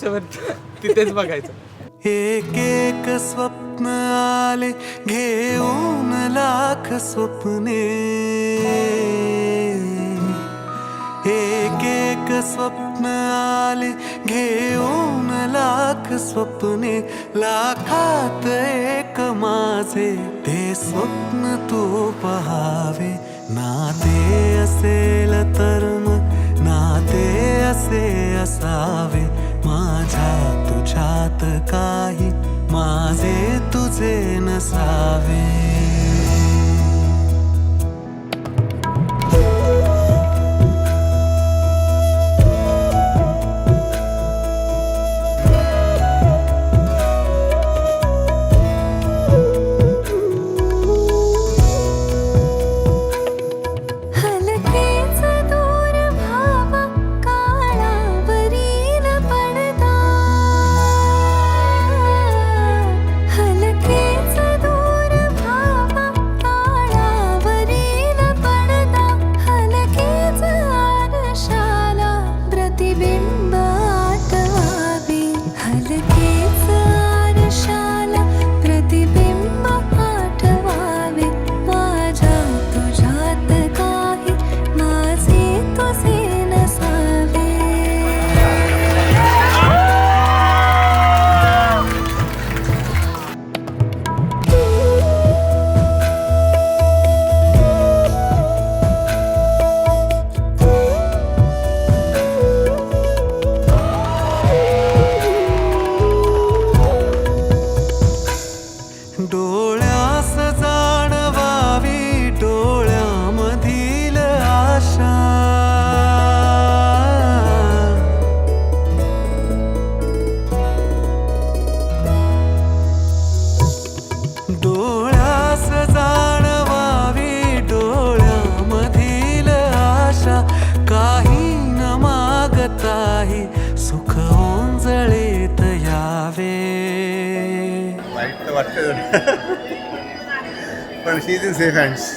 आयुष्यभर तिथेच बघायचं. एक एक स्वप्न आले घेऊन लाख स्वप्ने, एक एक स्वप्न आले घेऊन लाख स्वप्ने, लाखात एक माझे ते स्वप्न तू पहावे. नाते असेल तर मग नाते असे असावे, माझ्या तुझ्यात काही माझे तुझे नसावे. डोळ्यास जाणवावी डोळ्यामधील आशा, डोळ्यास जाणवावी डोळ्यामधील आशा, काही न मागताही सुख ओंजळीत यावे. वाईट तर वाटतं पण शी इज इन सेफ हँड्स.